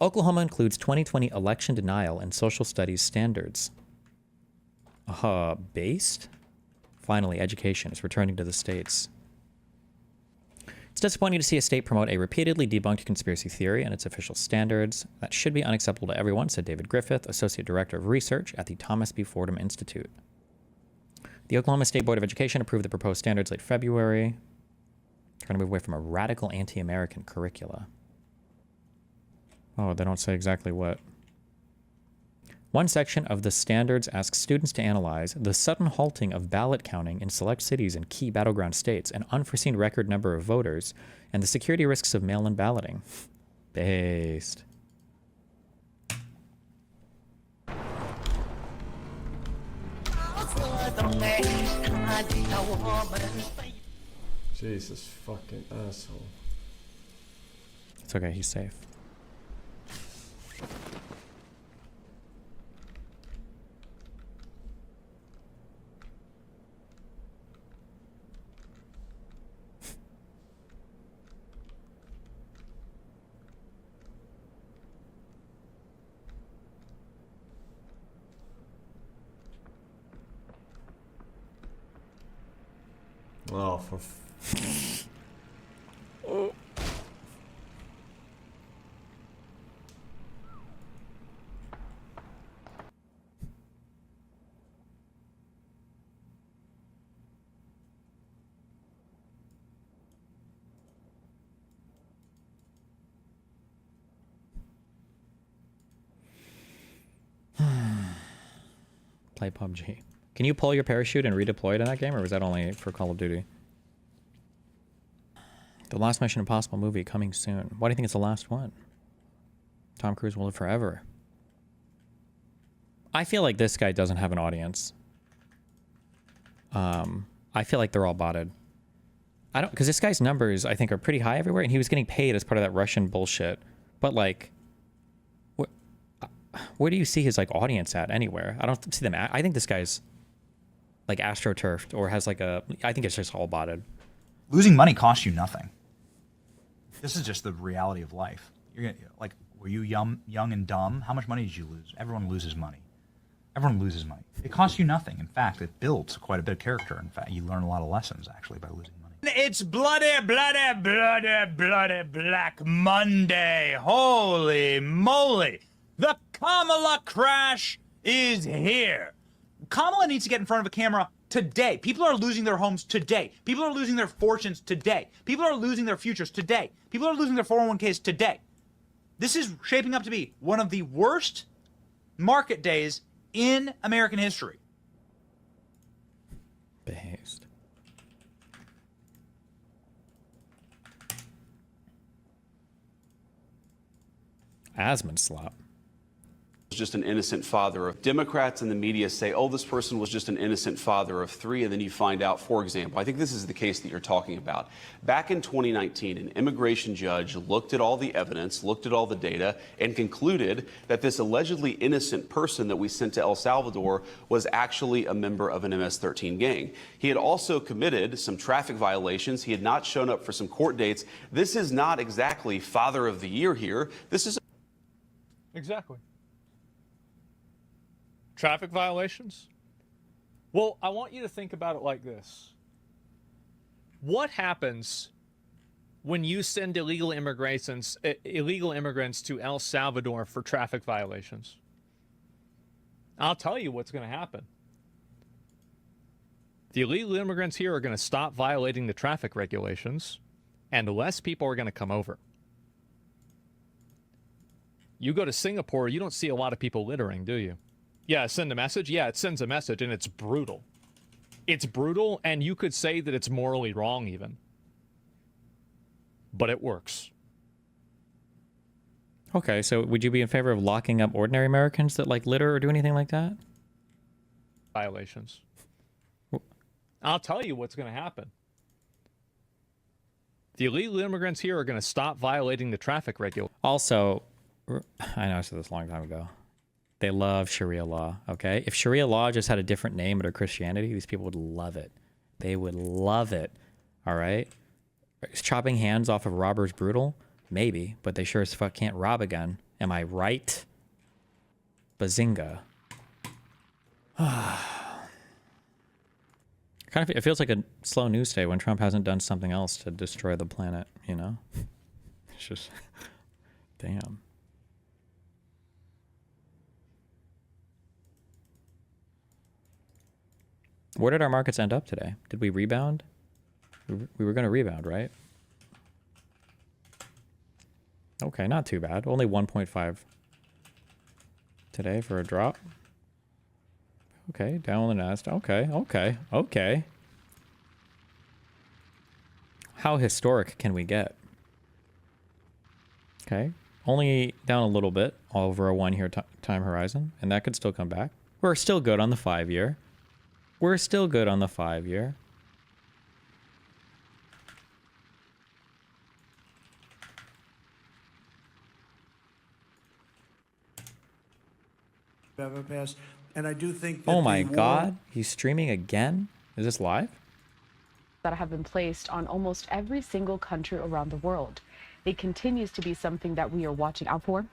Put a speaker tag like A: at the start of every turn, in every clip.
A: Oklahoma includes 2020 election denial and social studies standards. Based? Finally, education is returning to the states. It's disappointing to see a state promote a repeatedly debunked conspiracy theory and its official standards. That should be unacceptable to everyone, said David Griffith, Associate Director of Research at the Thomas B. Fordham Institute. The Oklahoma State Board of Education approved the proposed standards late February, trying to move away from a radical anti-American curricula. Oh, they don't say exactly what. One section of the standards asks students to analyze the sudden halting of ballot counting in select cities and key battleground states, an unforeseen record number of voters, and the security risks of mail-in balloting. Based.
B: Jesus fucking asshole.
A: It's okay, he's safe.
B: Oh, for
A: Play PUBG. Can you pull your parachute and redeploy it in that game, or was that only for Call of Duty? The last Mission Impossible movie coming soon. Why do you think it's the last one? Tom Cruise will live forever. I feel like this guy doesn't have an audience. I feel like they're all botted. I don't, because this guy's numbers I think are pretty high everywhere, and he was getting paid as part of that Russian bullshit. But like, where do you see his like audience at anywhere? I don't see them. I think this guy's like astroturfed or has like a. I think it's just all botted.
C: Losing money costs you nothing. This is just the reality of life. You're gonna, like, were you young and dumb? How much money did you lose? Everyone loses money. Everyone loses money. It costs you nothing. In fact, it builds quite a bit of character. In fact, you learn a lot of lessons actually by losing money.
D: It's bloody Black Monday. Holy moly. The Kamala crash is here. Kamala needs to get in front of a camera today. People are losing their homes today. People are losing their fortunes today. People are losing their futures today. People are losing their 401ks today. This is shaping up to be one of the worst market days in American history.
A: Based. Asmon slop.
E: Just an innocent father of Democrats and the media say, oh, this person was just an innocent father of three. And then you find out, for example, I think this is the case that you're talking about. Back in 2019, an immigration judge looked at all the evidence, looked at all the data, and concluded that this allegedly innocent person that we sent to El Salvador was actually a member of an MS-13 gang. He had also committed some traffic violations. He had not shown up for some court dates. This is not exactly Father of the Year here. This is
F: exactly. Traffic violations? Well, I want you to think about it like this. What happens when you send illegal immigrants to El Salvador for traffic violations? I'll tell you what's going to happen. The illegal immigrants here are going to stop violating the traffic regulations, and less people are going to come over. You go to Singapore, you don't see a lot of people littering, do you? Yeah, send a message? Yeah, it sends a message, and it's brutal. It's brutal, and you could say that it's morally wrong, even. But it works.
A: Okay, so would you be in favor of locking up ordinary Americans that, like, litter or do anything like that?
F: Violations. I'll tell you what's going to happen. The illegal immigrants here are going to stop violating the traffic regulations.
A: Also, I know I said this a long time ago. They love Sharia law, okay? If Sharia law just had a different name under Christianity, these people would love it. They would love it, all right? Is chopping hands off of robbers brutal? Maybe, but they sure as fuck can't rob a gun, Am I right? Bazinga. It feels like a slow news day when Trump hasn't done something else to destroy the planet, you know? It's just, damn. Where did our markets end up today? Did we rebound? We were going to rebound, right? Okay, not too bad. Only 1.5 today for a drop. Okay, down on the Nasdaq. Okay. How historic can we get? Okay, only down a little bit over a 1 year time horizon, and that could still come back. We're still good on the 5 year. We're still good on the 5 year.
G: Ever passed. And I do think that
A: Oh my God, he's streaming again? Is this live?
H: That have been placed on almost every single country around the world. It continues to be something that we are watching out for,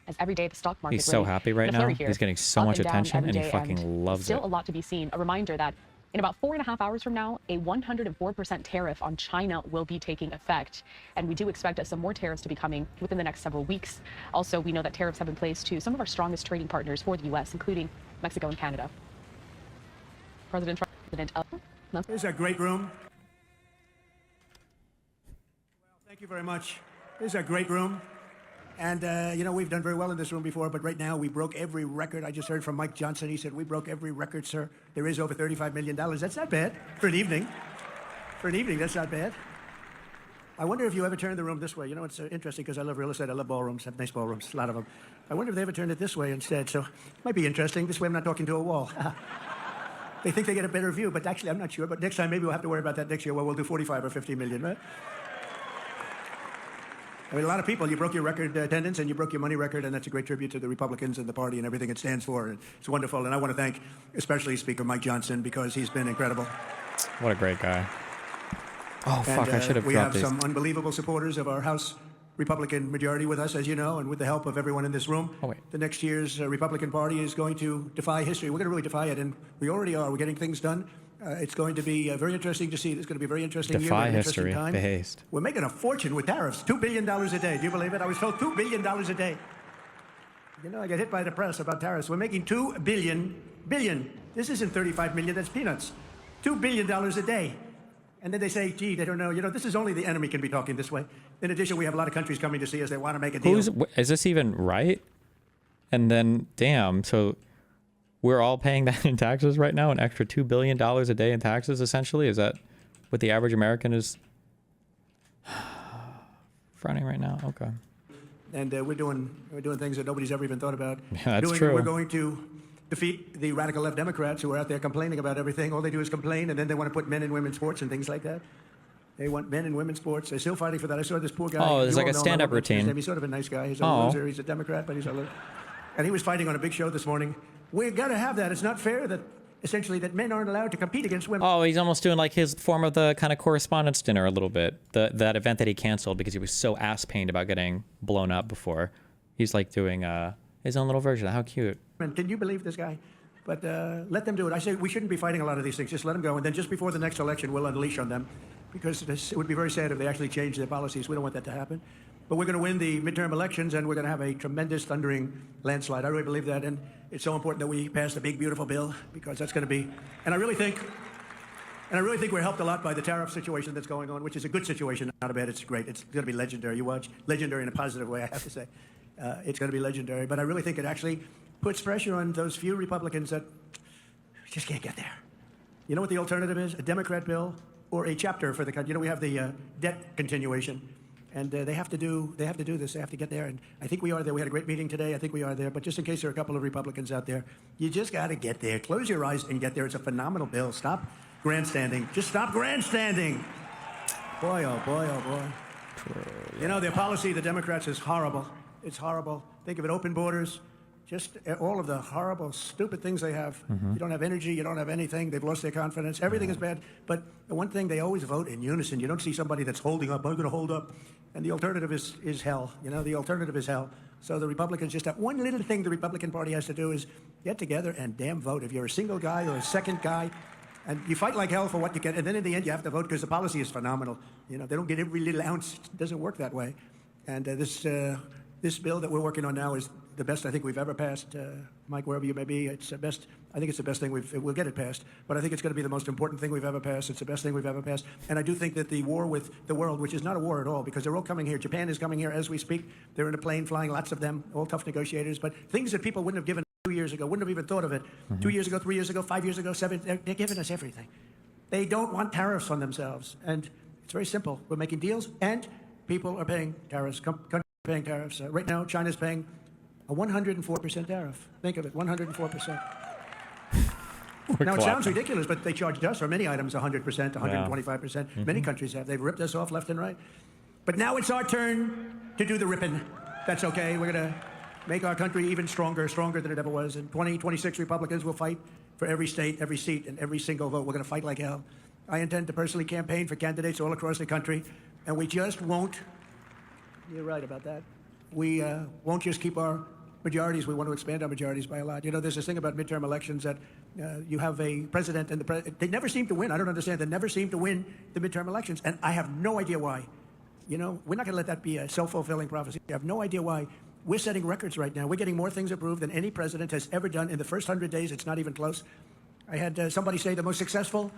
H: as every day the stock market.
A: He's so happy right now. He's getting so much attention, and he fucking loves it.
H: Still a lot to be seen. A reminder that in about 4.5 hours from now, a 104% tariff on China will be taking effect. And we do expect some more tariffs to be coming within the next several weeks. Also, we know that tariffs have been placed to some of our strongest trading partners for the U.S., including Mexico and Canada. President
G: It's a great room. Well, thank you very much. This is a great room. And, you know, we've done very well in this room before, but right now we broke every record. I just heard from Mike Johnson. He said, we broke every record, sir. There is over $35 million. That's not bad for an evening. For an evening, that's not bad. I wonder if you ever turned the room this way. You know, it's interesting because I love real estate. I love ballrooms. I have nice ballrooms, a lot of them. I wonder if they ever turned it this way instead. So it might be interesting. This way I'm not talking to a wall. They think they get a better view, but actually I'm not sure. But next time maybe we'll have to worry about that next year. Well, we'll do 45 or 50 million, right? I mean, a lot of people, you broke your record attendance and you broke your money record, and that's a great tribute to the Republicans and the party and everything it stands for. And it's wonderful. And I want to thank especially Speaker Mike Johnson because he's been incredible.
A: What a great guy. Oh, fuck, I should have
G: we
A: dropped
G: have
A: these.
G: some unbelievable supporters of our House Republican majority with us, as you know, and with the help of everyone in this room.
A: Oh, wait.
G: The next year's Republican Party is going to defy history. We're going to really defy it, and we already are. We're getting things done. It's going to be very interesting to see. It's going to be a very interesting year.
A: Defy
G: Very interesting
A: history.
G: time.
A: Based.
G: We're making a fortune with tariffs. $2 billion a day. Do you believe it? I was told $2 billion a day. You know, I get hit by the press about tariffs. We're making $2 billion. This isn't 35 million. That's peanuts. $2 billion a day. And then they say, gee, they don't know. You know, this is only the enemy can be talking this way. In addition, we have a lot of countries coming to see us. They want to make a deal.
A: Is this even right? And then, damn, so we're all paying that in taxes right now, an extra $2 billion a day in taxes, essentially? Is that what the average American is fronting right now? Okay.
G: And we're doing things that nobody's ever even thought about.
A: Yeah, that's true.
G: We're going to defeat the radical left Democrats who are out there complaining about everything. All they do is complain, and then they want to put men and women's sports and things like that. They want men and women's sports. They're still fighting for that. I saw this poor guy.
A: Oh, there's
G: You
A: like
G: all
A: a
G: know him.
A: stand-up
G: I won't mention his
A: routine.
G: name. He's sort of a nice guy. He's a
A: Oh.
G: loser. He's a Democrat, but he's a loser. And he was fighting on a big show this morning. We've got to have that. It's not fair that, essentially, that men aren't allowed to compete against women.
A: Oh, he's almost doing like his form of the kind of correspondence dinner a little bit. That event that he canceled because he was so ass-pained about getting blown up before. He's like doing his own little version. How cute.
G: Can you believe this guy? But let them do it. I say we shouldn't be fighting a lot of these things. Just let them go. And then just before the next election, we'll unleash on them. Because it would be very sad if they actually change their policies. We don't want that to happen. But we're going to win the midterm elections, and we're going to have a tremendous thundering landslide. I really believe that. And it's so important that we pass the big, beautiful bill, because that's going to be... And I really think we're helped a lot by the tariff situation that's going on, which is a good situation, not a bad. It's great. It's going to be legendary. You watch. Legendary in a positive way, I have to say. It's going to be legendary. But I really think it actually puts pressure on those few Republicans that just can't get there. You know what the alternative is? A Democrat bill or a chapter for the country. You know, we have the debt continuation, and they have to do this. They have to get there, and I think we are there. We had a great meeting today. I think we are there. But just in case there are a couple of Republicans out there, you just got to get there. Close your eyes and get there. It's a phenomenal bill. Stop grandstanding. Just stop grandstanding. Boy, oh boy, oh boy. You know, their policy, the Democrats, is horrible. It's horrible. Think of it, open borders. Just all of the horrible, stupid things they have. You don't have energy. You don't have anything. They've lost their confidence. Everything is bad. But the one thing, they always vote in unison. You don't see somebody that's holding up. I'm going to hold up. And the alternative is hell. You know, the alternative is hell. So the Republicans just have one little thing the Republican Party has to do is get together and damn vote. If you're a single guy or a second guy, and you fight like hell for what you get, and then in the end you have to vote because the policy is phenomenal. You know, they don't get every little ounce. It doesn't work that way. And this bill that we're working on now is the best I think we've ever passed. Mike, wherever you may be, it's the best. I think it's the best thing we'll get it passed. But I think it's going to be the most important thing we've ever passed. It's the best thing we've ever passed. And I do think that the war with the world, which is not a war at all, because they're all coming here. Japan is coming here as we speak. They're in a plane flying, lots of them, all tough negotiators. But things that people wouldn't have given 2 years ago, wouldn't have even thought of it. 2 years ago, 3 years ago, 5 years ago, 7, they're giving us everything. They don't want tariffs on themselves. And it's very simple. We're making deals, and people are paying tariffs. Countries are paying tariffs. Right now, China's paying a 104% tariff. Think of it, 104%. Now, it sounds ridiculous, but they charged us for many items 100%, 125%. Many countries have. They've ripped us off left and right. But now it's our turn to do the ripping. That's okay. We're going to make our country even stronger, stronger than it ever was. And 2026 Republicans will fight for every state, every seat, and every single vote. We're going to fight like hell. I intend to personally campaign for candidates all across the country, and we just won't. You're right about that. We won't just keep our majorities. We want to expand our majorities by a lot. You know, there's this thing about midterm elections that you have a president and they never seem to win. I don't understand. They never seem to win the midterm elections, and I have no idea why. You know, we're not going to let that be a self-fulfilling prophecy. I have no idea why. We're setting records right now. We're getting more things approved than any president has ever done in the first 100 days. It's not even close. I had somebody say the most successful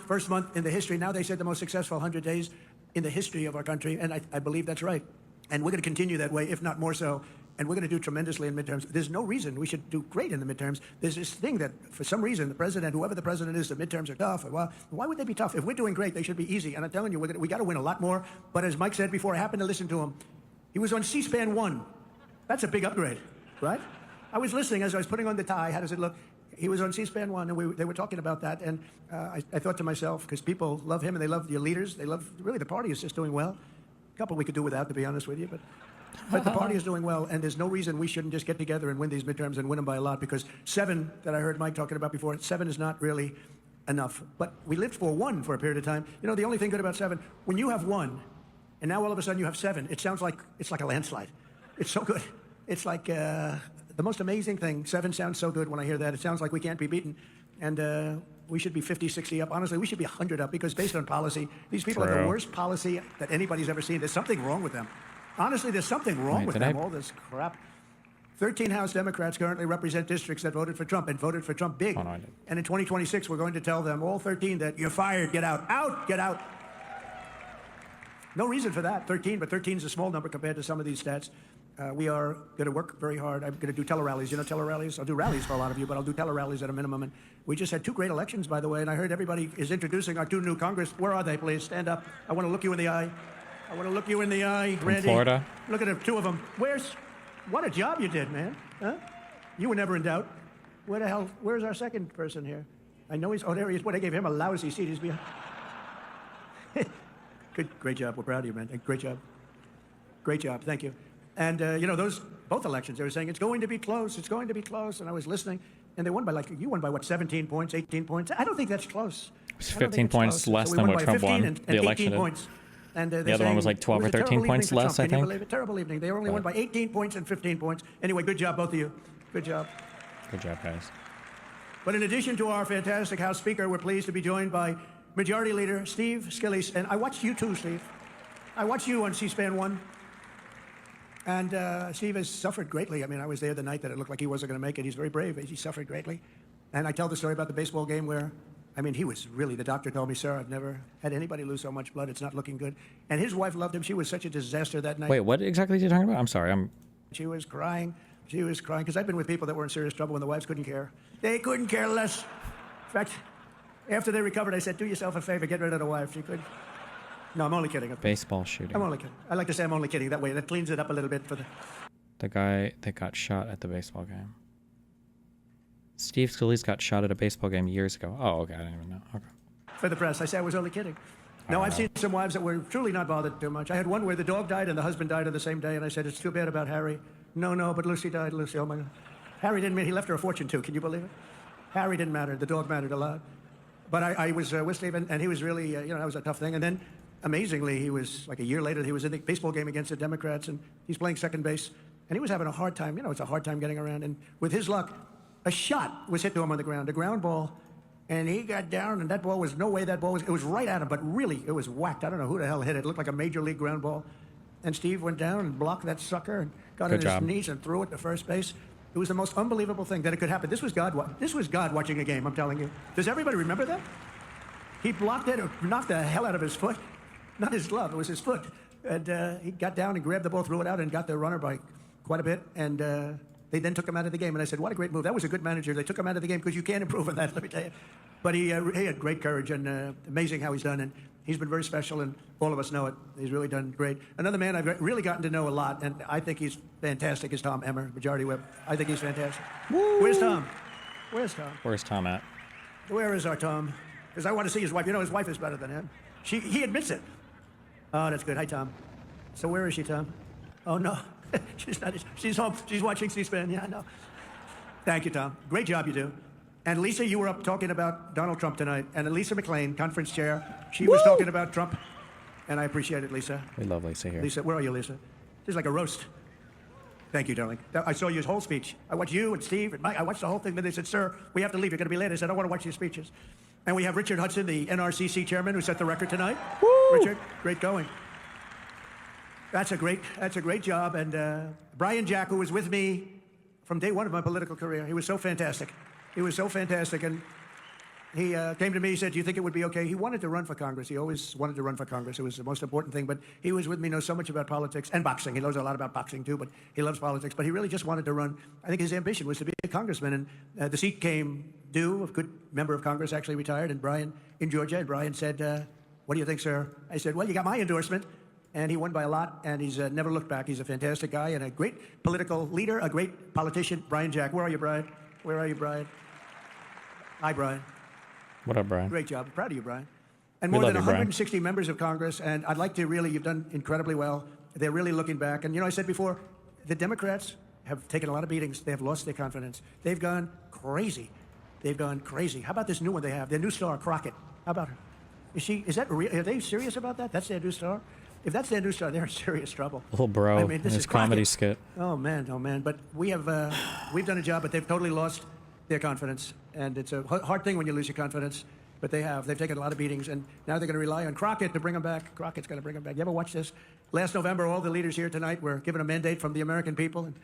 G: first month in the history. Now they said the most successful 100 days in the history of our country, and I believe that's right. And we're going to continue that way, if not more so. And we're going to do tremendously in midterms. There's no reason we should do great in the midterms. There's this thing that, for some reason, the president, whoever the president is, the midterms are tough. Well, why would they be tough? If we're doing great, they should be easy. And I'm telling you, we got to win a lot more. But as Mike said before, I happened to listen to him. He was on C-SPAN 1. That's a big upgrade, right? I was listening as I was putting on the tie. How does it look? He was on C-SPAN 1, and they were talking about that. And I thought to myself, because people love him and they love your leaders, they love, really, the party is just doing well. A couple we could do without, to be honest with you, but the party is doing well, and there's no reason we shouldn't just get together and win these midterms and win them by a lot, because 7 that I heard Mike talking about before, 7 is not really enough. But we lived for 1 for a period of time. You know, the only thing good about 7, when you have 1, and now all of a sudden you have 7, it sounds like it's like a landslide. It's so good. It's like the most amazing thing. 7 sounds so good when I hear that. It sounds like we can't be beaten. And we should be 50, 60 up. Honestly, we should be 100 up, because based on policy, these people have the worst policy that anybody's ever seen. There's something wrong with them. Honestly, there's something wrong with them, all this crap. 13 House Democrats currently represent districts that voted for Trump and voted for Trump big. And in 2026, we're going to tell them, all 13, that you're fired, get out, get out. No reason for that, 13, but 13 is a small number compared to some of these stats. We are going to work very hard. I'm going to do tele-rallies. You know tele-rallies? I'll do rallies for a lot of you, but I'll do tele-rallies at a minimum. And we just had 2 great elections, by the way, and I heard everybody is introducing our 2 new Congress. Where are they, please? Stand up. I want to look you in the eye. I want to look you in the eye, Randy.
A: Florida.
G: Look at the 2 of them. What a job you did, man. Huh? You were never in doubt. Where's our second person here? I know there he is. They gave him a lousy seat. He's behind. Great job. We're proud of you, man. Great job. Great job. Thank you. And, you know, both elections, they were saying, it's going to be close, it's going to be close. And I was listening, and they won by, you won by, what, 17 points, 18 points? I don't think that's close.
A: It was 15 points less than what Trump won the election did.
G: Points. And
A: the other one was like 12 or 13 points less, I think.
G: Can you believe it? Terrible evening. They only won by 18 points and 15 points. Anyway, good job, both of you. Good job.
A: Good job, guys.
G: But in addition to our fantastic House Speaker, we're pleased to be joined by Majority Leader Steve Scillies. And I watched you too, Steve. I watched you on C-SPAN 1. And Steve has suffered greatly. I mean, I was there the night that it looked like he wasn't going to make it. He's very brave. He suffered greatly. And I tell the story about the baseball game where, I mean, he was really, the doctor told me, sir, I've never had anybody lose so much blood. It's not looking good. And his wife loved him. She was such a disaster that night.
A: Wait, what exactly are you talking about? I'm sorry.
G: She was crying. She was crying. Because I've been with people that were in serious trouble when the wives couldn't care. They couldn't care less. In fact, after they recovered, I said, do yourself a favor, get rid of the wife. She could. No, I'm only kidding.
A: Baseball shooting.
G: I'm only kidding. I like to say I'm only kidding. That way, that cleans it up a little bit for
A: the guy that got shot at the baseball game. Steve Scalise got shot at a baseball game years ago. Oh, okay. I didn't even know. Okay.
G: For the press. I said I was only kidding. No, I've seen some wives that were truly not bothered too much. I had one where the dog died and the husband died on the same day, and I said, it's too bad about Harry. No, but Lucy died. Lucy, oh my God. Harry didn't matter. He left her a fortune too. Can you believe it? Harry didn't matter. The dog mattered a lot. But I was with Steve, and he was really, that was a tough thing. And then, amazingly, he was, like a year later, he was in the baseball game against the Democrats, and he's playing second base. And he was having a hard time. You know, it's a hard time getting around. And with his luck, a shot was hit to him on the ground, a ground ball. And he got down, and that ball was, no way that ball was, it was right at him, but really, it was whacked. I don't know who the hell hit it. It looked like a major league ground ball. And Steve went down and blocked that sucker and got on his knees and threw it to first base. It was the most unbelievable thing that it could happen. This was God watching a game, I'm telling you. Does everybody remember that? He blocked it, or knocked the hell out of his foot. Not his glove, it was his foot. And he got down and grabbed the ball, threw it out, and got the runner by quite a bit. And they then took him out of the game. And I said, what a great move. That was a good manager. They took him out of the game because you can't improve on that, let me tell you. But he had great courage, and amazing how he's done. And he's been very special, and all of us know it. He's really done great. Another man I've really gotten to know a lot, and I think he's fantastic, is Tom Emmer, Majority Whip. I think he's fantastic. Woo! Where's Tom? Where's Tom?
A: Where's Tom at?
G: Where is our Tom? Because I want to see his wife. You know, his wife is better than him. He admits it. Oh, that's good. Hi, Tom. So where is she, Tom? Oh, no. She's not. She's home. She's watching C-SPAN. Yeah, I know. Thank you, Tom. Great job you do. And Lisa, you were up talking about Donald Trump tonight. And Lisa McLean, conference chair, she was talking about Trump. And I appreciate it, Lisa.
A: We love Lisa here.
G: Lisa, where are you, Lisa? This is like a roast. Thank you, darling. I saw your whole speech. I watched you and Steve and Mike. I watched the whole thing. Then they said, sir, we have to leave. You're going to be late. I said, I want to watch your speeches. And we have Richard Hudson, the NRCC chairman, who set the record tonight. Woo! Richard, great going. That's a great job. And Brian Jack, who was with me from day one of my political career, he was so fantastic. He was so fantastic. And he came to me, he said, do you think it would be okay? He wanted to run for Congress. He always wanted to run for Congress. It was the most important thing. But he was with me, knows so much about politics and boxing. He knows a lot about boxing, too, but he loves politics. But he really just wanted to run. I think his ambition was to be a congressman. And the seat came due. A good member of Congress actually retired, and Brian in Georgia. And Brian said, what do you think, sir? I said, well, you got my endorsement. And he won by a lot, and he's never looked back. He's a fantastic guy and a great political leader, a great politician. Brian Jack. Where are you, Brian? Where are you, Brian? Hi, Brian.
A: What up, Brian?
G: Great job. Proud of you, Brian. And more than 160 members of Congress, and I'd like to really, you've done incredibly well. They're really looking back. And, you know, I said before, the Democrats have taken a lot of beatings. They have lost their confidence. They've gone crazy. They've gone crazy. How about this new one they have? Their new star, Crockett. How about her? Is that real? Are they serious about that? That's their new star? If that's their new star, they're in serious trouble.
A: Little bro,
G: I mean, this
A: his
G: is
A: comedy
G: Crockett.
A: skit.
G: Oh man. But we have, we've done a job, but they've totally lost their confidence. And it's a hard thing when you lose your confidence, but they have. They've taken a lot of beatings, and now they're going to rely on Crockett to bring them back. Crockett's going to bring them back. You ever watch this? Last November, all the leaders here tonight were given a mandate from the American people. And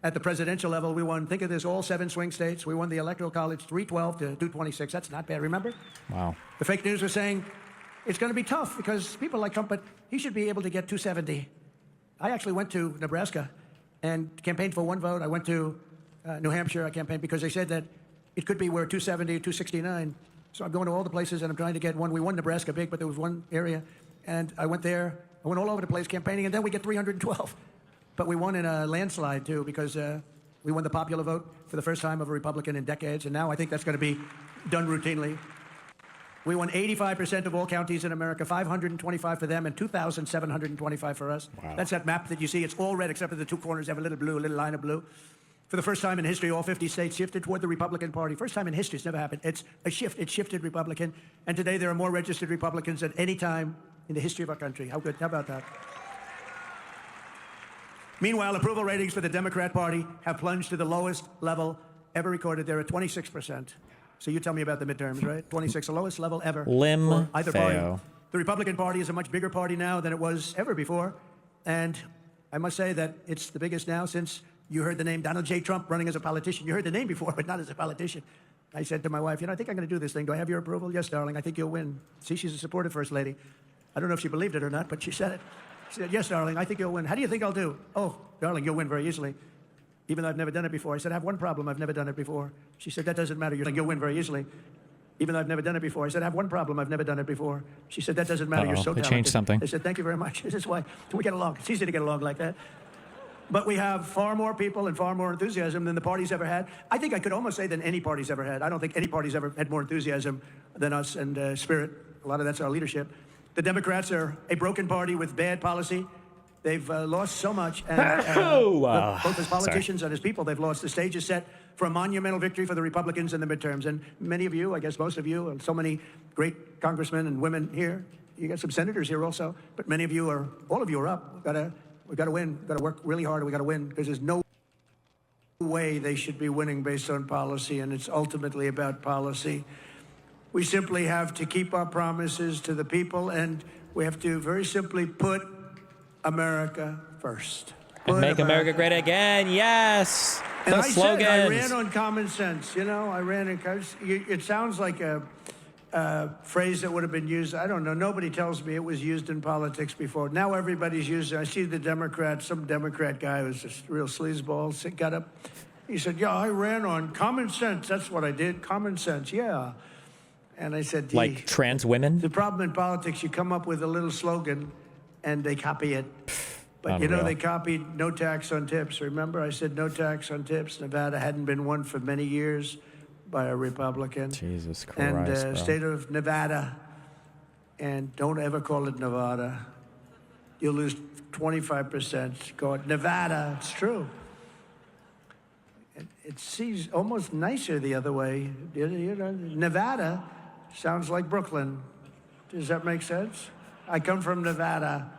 G: at the presidential level, we won, think of this, all 7 swing states. We won the Electoral College 312 to 226. That's not bad, remember?
A: Wow.
G: The fake news was saying, it's going to be tough because people like Trump, but he should be able to get 270. I actually went to Nebraska and campaigned for one vote. I went to New Hampshire. I campaigned because they said that it could be where 270, 269. So I'm going to all the places and I'm trying to get one. We won Nebraska big, but there was one area. And I went there. I went all over the place campaigning, and then we get 312. But we won in a landslide, too, because we won the popular vote for the first time of a Republican in decades. And now I think that's going to be done routinely. We won 85% of all counties in America, 525 for them, and 2,725 for us.
A: Wow.
G: That's that map that you see. It's all red except for the 2 corners have a little blue, a little line of blue. For the first time in history, all 50 states shifted toward the Republican Party. First time in history, it's never happened. It's a shift. It shifted Republican. And today there are more registered Republicans than any time in the history of our country. How good? How about that? Meanwhile, approval ratings for the Democrat Party have plunged to the lowest level ever recorded. They're at 26%. So you tell me about the midterms, right? 26, the lowest level ever for either party. The Republican Party is a much bigger party now than it was ever before. And I must say that it's the biggest now since you heard the name Donald J. Trump running as a politician. You heard the name before, but not as a politician. I said to my wife, I think I'm going to do this thing. Do I have your approval? Yes, darling, I think you'll win. See, she's a supportive first lady. I don't know if she believed it or not, but she said it. She said, yes, darling, I think you'll win. How do you think I'll do? Oh, darling, you'll win very easily. Even though I've never done it before. I said, I have one problem. I've never done it before. She said, that doesn't matter. You'll win very easily. Even though I've never done it before. I said, I have one problem. I've never done it before. She said, that doesn't matter. You're so talented.
A: They changed something.
G: I said, thank you very much. This is why we get along. It's easy to get along like that. But we have far more people and far more enthusiasm than the party's ever had. I think I could almost say than any party's ever had. I don't think any party's ever had more enthusiasm than us and spirit. A lot of that's our leadership. The Democrats are a broken party with bad policy. They've lost so much, and both as politicians and as people, they've lost. The stage is set for a monumental victory for the Republicans in the midterms. And many of you, I guess most of you, and so many great congressmen and women here, you got some senators here also, but many of you are, all of you are up. We've got a We got to win. We got to work really hard. We got to win because there's no way they should be winning based on policy, and it's ultimately about policy. We simply have to keep our promises to the people, and we have to very simply put America first.
A: And make America great again. Yes.
G: And
A: The
G: I
A: slogans.
G: said, I ran on common sense. You know, I ran in. It sounds like a phrase that would have been used. I don't know. Nobody tells me it was used in politics before. Now everybody's using it. I see the Democrat, some Democrat guy who's just real sleazeball, got up. He said, yeah, I ran on common sense. That's what I did. Common sense. Yeah. And I said,
A: Like trans women?
G: the problem in politics, you come up with a little slogan and they copy it. But, you know,
A: Unreal.
G: they copied no tax on tips. Remember, I said no tax on tips. Nevada hadn't been one for many years by a Republican.
A: Jesus Christ,
G: And
A: bro.
G: state of Nevada. And don't ever call it Nevada. You'll lose 25%. Call it Nevada. It's true. It seems almost nicer the other way. You know, Nevada sounds like Brooklyn. Does that make sense? I come from Nevada.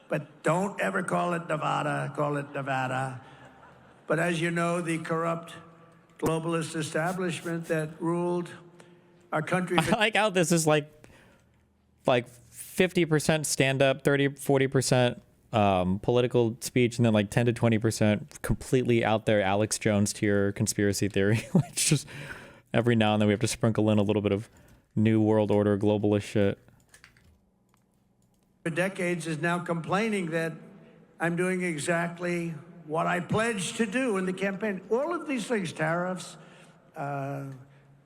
G: But don't ever call it Nevada, call it Nevada. But as you know, the corrupt globalist establishment that ruled our country
A: I
G: for
A: like how this is like 50% stand up, 30, 40% political speech, and then like 10 to 20% completely out there Alex Jones tier conspiracy theory. Like just every now and then we have to sprinkle in a little bit of new world order globalist shit.
G: decades is now complaining that I'm doing exactly what I pledged to do in the campaign. All of these things, tariffs, the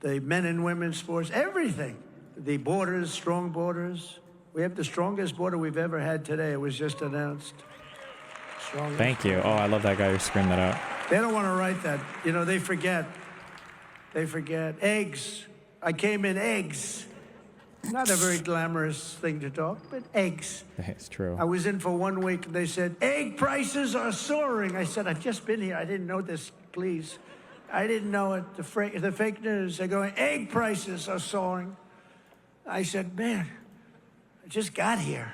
G: men and women's sports, everything. The borders, strong borders. We have the strongest border we've ever had today. It was just announced. Strongest.
A: Thank you. Oh, I love that guy who screamed that out.
G: They don't want to write that. You know, they forget. They forget. Eggs. I came in eggs. Not a very glamorous thing to talk, but eggs.
A: It's true.
G: I was in for 1 week, and they said, egg prices are soaring. I said, I've just been here. I didn't know this, please. I didn't know it. The fake news, they're going, egg prices are soaring. I said, man, I just got here.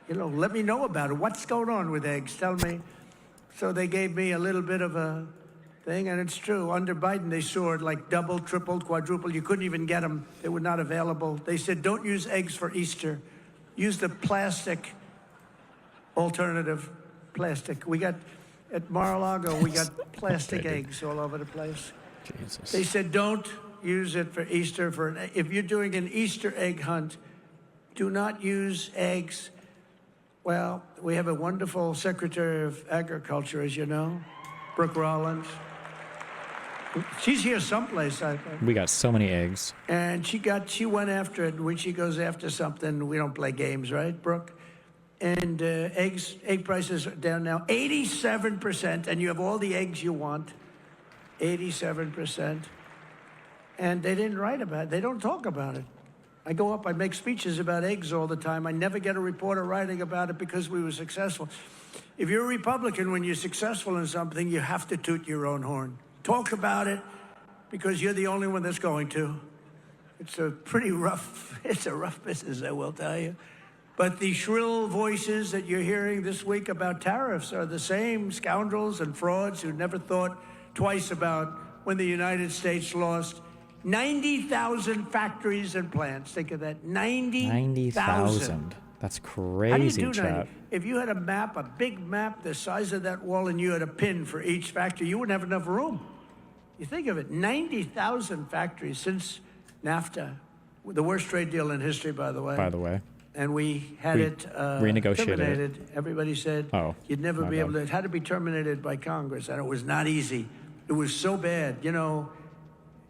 G: You know, let me know about it. What's going on with eggs? Tell me. So they gave me a little bit of a thing, and it's true. Under Biden, they soared like double, tripled, quadrupled. You couldn't even get them. They were not available. They said, don't use eggs for Easter. Use the plastic alternative plastic. We got, at Mar-a-Lago, we got plastic eggs all over the place.
A: Jesus.
G: They said, don't use it for Easter. If you're doing an Easter egg hunt, do not use eggs. Well, we have a wonderful Secretary of Agriculture, as you know, Brooke Rollins. She's here someplace, I think.
A: We got so many eggs.
G: And she went after it. When she goes after something, we don't play games, right, Brooke? And egg prices are down now 87%, and you have all the eggs you want, 87%. And they didn't write about it. They don't talk about it. I go up, I make speeches about eggs all the time. I never get a reporter writing about it because we were successful. If you're a Republican, when you're successful in something, you have to toot your own horn. Talk about it because you're the only one that's going to. It's a rough business, I will tell you. But the shrill voices that you're hearing this week about tariffs are the same scoundrels and frauds who never thought twice about when the United States lost 90,000 factories and plants. Think of that, 90,000.
A: That's
G: How do you
A: crazy,
G: do 90?
A: chat.
G: If you had a map, a big map the size of that wall, and you had a pin for each factory, you wouldn't have enough room. You think of it, 90,000 factories since NAFTA, the worst trade deal in history, by the way. And we had it
A: renegotiated
G: terminated. Everybody said you'd never be able to. It had to be terminated by Congress, and it was not easy. It was so bad. You know,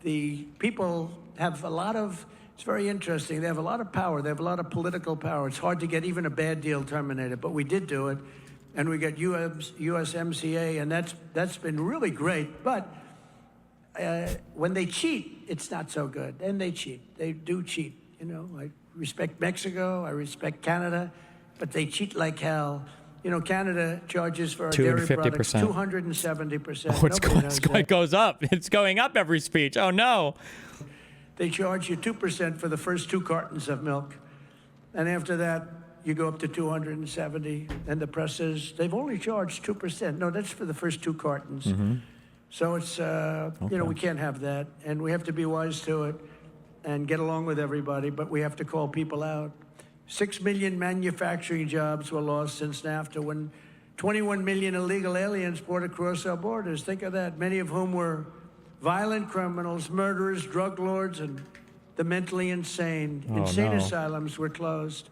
G: the people have a lot of. It's very interesting. They have a lot of power. They have a lot of political power. It's hard to get even a bad deal terminated, but we did do it, and we got USMCA, and that's been really great. But when they cheat, it's not so good. And they cheat. They do cheat. You know, I respect Mexico. I respect Canada, but they cheat like hell. You know, Canada charges for our dairy products 270%.
A: It goes up. It's going up every speech. Oh no.
G: They charge you 2% for the first 2 cartons of milk. And after that, you go up to 270, and the press says they've only charged 2%. No, that's for the first 2 cartons. So it's, you know, we can't have that, and we have to be wise to it and get along with everybody, but we have to call people out. 6 million manufacturing jobs were lost since NAFTA when 21 million illegal aliens poured across our borders. Think of that, many of whom were violent criminals, murderers, drug lords, and the mentally insane. Insane asylums were closed.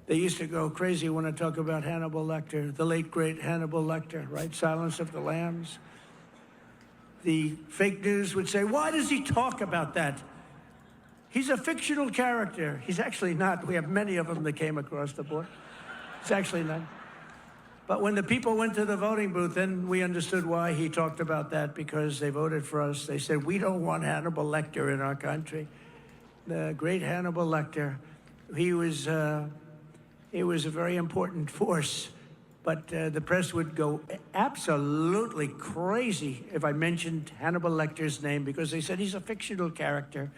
G: They used to go crazy when I talk about Hannibal Lecter, the late, great Hannibal Lecter, right? Silence of the Lambs. The fake news would say, why does he talk about that? He's a fictional character. He's actually not. We have many of them that came across the border. It's actually not. But when the people went to the voting booth, then we understood why he talked about that, because they voted for us. They said, we don't want Hannibal Lecter in our country. The great Hannibal Lecter, he was a very important force, but the press would go absolutely crazy if I mentioned Hannibal Lecter's name, because they said he's a fictional character.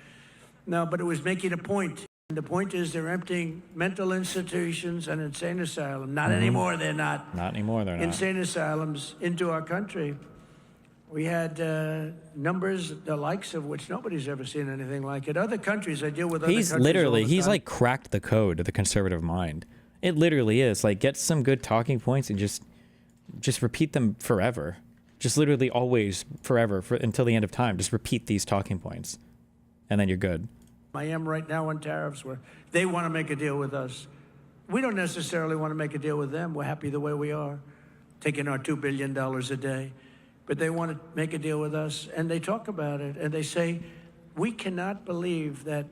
G: No, but it was making a point. And the point is they're emptying mental institutions and insane asylums. Not anymore, they're not.
A: Not anymore, they're not.
G: Insane asylums into our country. We had numbers, the likes of which nobody's ever seen anything like it. Other countries, I deal with other countries all the
A: He's
G: time.
A: like cracked the code of the conservative mind. It literally is. Like, get some good talking points and just repeat them forever. Just literally always, forever, until the end of time. Just repeat these talking points. And then you're good.
G: I am right now on tariffs where they want to make a deal with us. We don't necessarily want to make a deal with them. We're happy the way we are, taking our $2 billion a day. But they want to make a deal with us, and they talk about it, and they say, we cannot believe that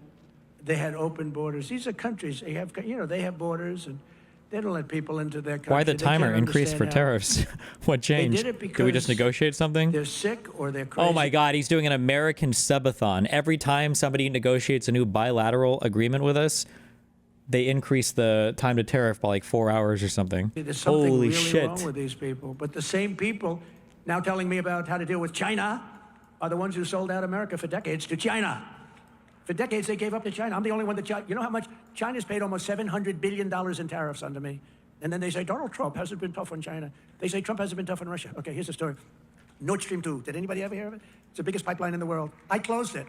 G: they had open borders. These are countries, they have, you know, they have borders, and they don't let people into their country.
A: Why the
G: They can't
A: timer increased for
G: understand
A: tariffs? What changed?
G: They did it
A: Did we just
G: because
A: negotiate something?
G: They're sick or they're crazy.
A: Oh my God, he's doing an American subathon. Every time somebody negotiates a new bilateral agreement with us, they increase the time to tariff by like 4 hours or something.
G: There's something
A: Holy
G: really
A: shit.
G: wrong with these people. But the same people now telling me about how to deal with China are the ones who sold out America for decades to China. For decades, they gave up to China. I'm the only one that, you know how much? China's paid almost $700 billion in tariffs under me. And then they say, Donald Trump hasn't been tough on China. They say Trump hasn't been tough on Russia. Okay, here's the story. Nord Stream 2. Did anybody ever hear of it? It's the biggest pipeline in the world. I closed it.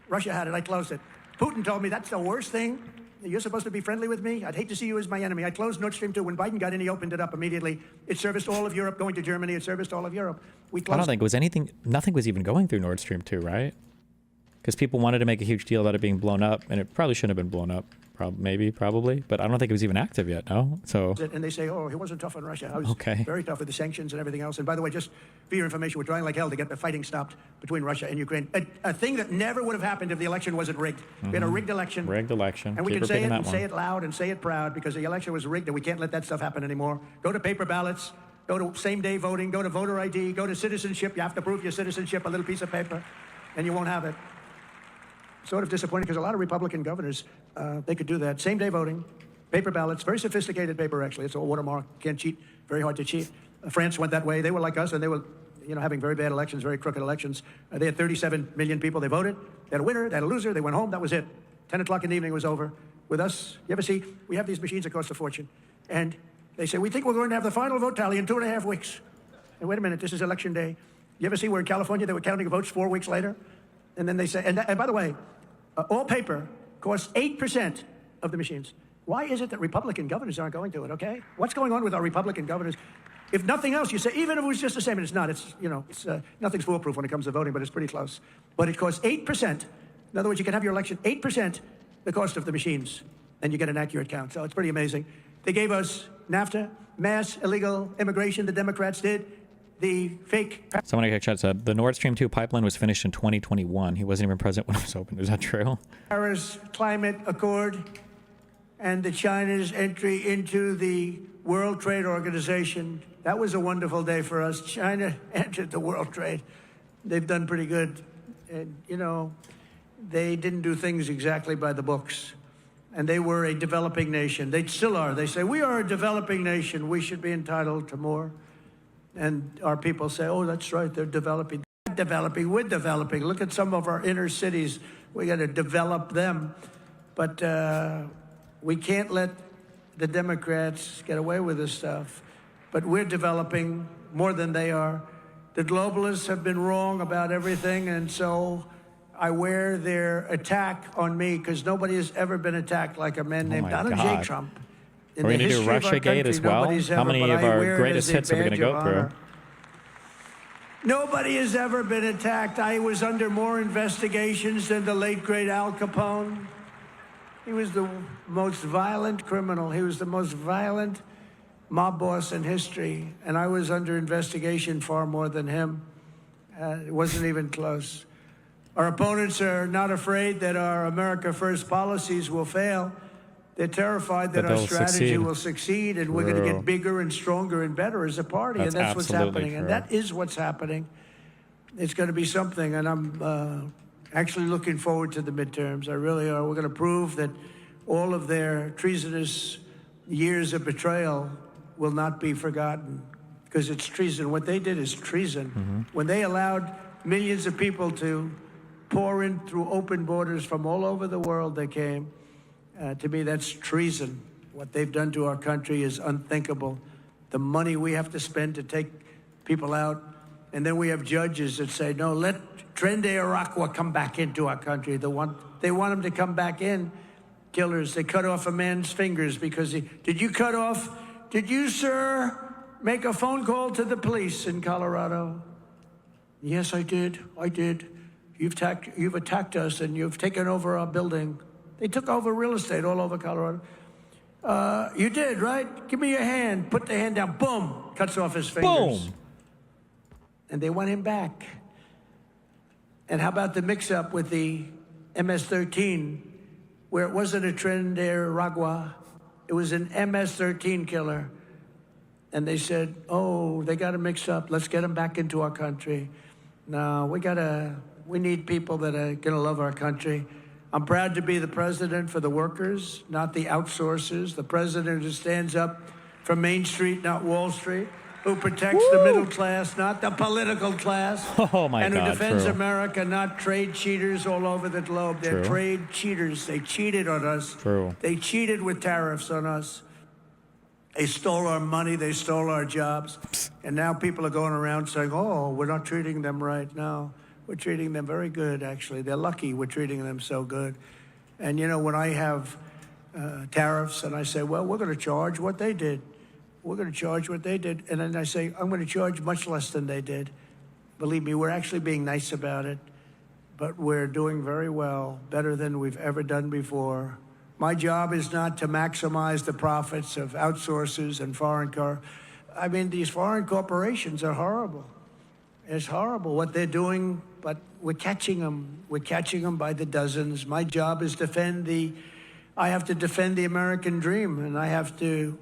G: Russia had it. I closed it. Putin told me that's the worst thing. You're supposed to be friendly with me. I'd hate to see you as my enemy. I closed Nord Stream 2. When Biden got in, he opened it up immediately. It serviced all of Europe, going to Germany. It serviced all of Europe. We closed.
A: I don't think it was anything. Nothing was even going through Nord Stream 2, right? Because people wanted to make a huge deal about it being blown up, and it probably shouldn't have been blown up. Probably, but I don't think it was even active yet. No, so.
G: And they say, oh, he wasn't tough on Russia. I was
A: Okay.
G: very tough with the sanctions and everything else. And by the way, just for your information, we're trying like hell to get the fighting stopped between Russia and Ukraine. A thing that never would have happened if the election wasn't rigged. We had a rigged election.
A: Rigged election.
G: And we
A: Keep
G: can say it
A: repeating
G: and
A: that
G: say
A: one.
G: it loud and say it proud because the election was rigged and we can't let that stuff happen anymore. Go to paper ballots. Go to same-day voting. Go to voter ID. Go to citizenship. You have to prove your citizenship, a little piece of paper, and you won't have it. Sort of disappointing because a lot of Republican governors, they could do that. Same-day voting, paper ballots, very sophisticated paper, actually. It's a watermark. Can't cheat. Very hard to cheat. France went that way. They were like us, and they were, you know, having very bad elections, very crooked elections. They had 37 million people. They voted. They had a winner. They had a loser. They went home. That was it. 10 o'clock in the evening was over. With us, you ever see, we have these machines that cost a fortune. And they say, we think we're going to have the final vote tally in 2.5 weeks. And wait a minute, this is election day. You ever see where in California they were counting votes 4 weeks later? And then they say, and by the way, all paper costs 8% of the machines. Why is it that Republican governors aren't going to it, okay? What's going on with our Republican governors? If nothing else, you say, even if it was just the same, and it's not, it's, you know, it's, nothing's foolproof when it comes to voting, but it's pretty close. But it costs 8%. In other words, you can have your election 8% the cost of the machines, and you get an accurate count. So it's pretty amazing. They gave us NAFTA, mass illegal immigration, the Democrats did. The fake...
A: Someone in the chat said the Nord Stream 2 pipeline was finished in 2021. He wasn't even present when it was opened. Is that true?
G: Paris Climate Accord and the China's entry into the World Trade Organization. That was a wonderful day for us. China entered the World Trade. They've done pretty good. And, you know, they didn't do things exactly by the books. And they were a developing nation. They still are. They say, we are a developing nation. We should be entitled to more. And our people say, oh, that's right, they're developing. They're not developing, we're developing. Look at some of our inner cities. We got to develop them. But we can't let the Democrats get away with this stuff. But we're developing more than they are. The globalists have been wrong about everything, and so I wear their attack on me because nobody has ever been attacked like a man named
A: my
G: Donald J.
A: God.
G: Trump.
A: We're going to do Russiagate as well. How many of our greatest hits are we going to go through?
G: Nobody has ever been attacked. I was under more investigations than the late, great Al Capone. He was the most violent criminal. He was the most violent mob boss in history. And I was under investigation far more than him. It wasn't even close. Our opponents are not afraid that our America First policies will fail. They're terrified that our strategy will succeed, and we're going to get bigger and stronger and better as a party. And that's what's happening. And that is what's happening. It's going to be something. And I'm actually looking forward to the midterms. I really are. We're going to prove that all of their treasonous years of betrayal will not be forgotten, because it's treason. What they did is treason. When they allowed millions of people to pour in through open borders from all over the world, they came. To me, that's treason. What they've done to our country is unthinkable. The money we have to spend to take people out, and then we have judges that say, no, let Trende Araqua come back into our country. They want him to come back in. Killers, they cut off a man's fingers because did you, sir, make a phone call to the police in Colorado? Yes, I did. You've attacked us and you've taken over our building. They took over real estate all over Colorado. You did, right? Give me your hand. Put the hand down. Boom. Cuts off his fingers.
A: Boom.
G: And they want him back. And how about the mix-up with the MS-13, where it wasn't a Trende Araqua, it was an MS-13 killer. And they said, oh, they got to mix up. Let's get them back into our country. No, we need people that are going to love our country. I'm proud to be the president for the workers, not the outsourcers. The president who stands up for Main Street, not Wall Street, who protects the middle class, not the political class.
A: Oh, my
G: and
A: God,
G: who defends
A: true.
G: America, not trade cheaters all over the globe. They're trade cheaters. They cheated on us.
A: True.
G: They cheated with tariffs on us. They stole our money. They stole our jobs. And now people are going around saying, oh, we're not treating them right now. We're treating them very good, actually. They're lucky we're treating them so good. And, you know, when I have tariffs and I say, well, we're going to charge what they did. We're going to charge what they did. And then I say, I'm going to charge much less than they did. Believe me, we're actually being nice about it. But we're doing very well, better than we've ever done before. My job is not to maximize the profits of outsourcers and these foreign corporations are horrible. It's horrible what they're doing, but we're catching them. We're catching them by the dozens. My job is I have to defend the American dream, and I have to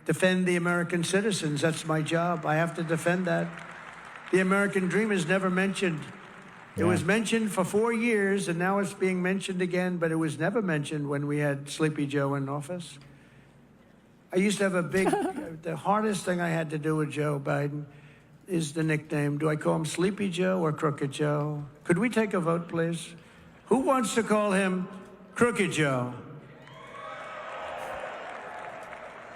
G: defend the American citizens. That's my job. I have to defend that. The American dream is never mentioned. It was mentioned for 4 years, and now it's being mentioned again, but it was never mentioned when we had Sleepy Joe in office. I used to have the hardest thing I had to do with Joe Biden is the nickname. Do I call him Sleepy Joe or Crooked Joe? Could we take a vote, please? Who wants to call him Crooked Joe?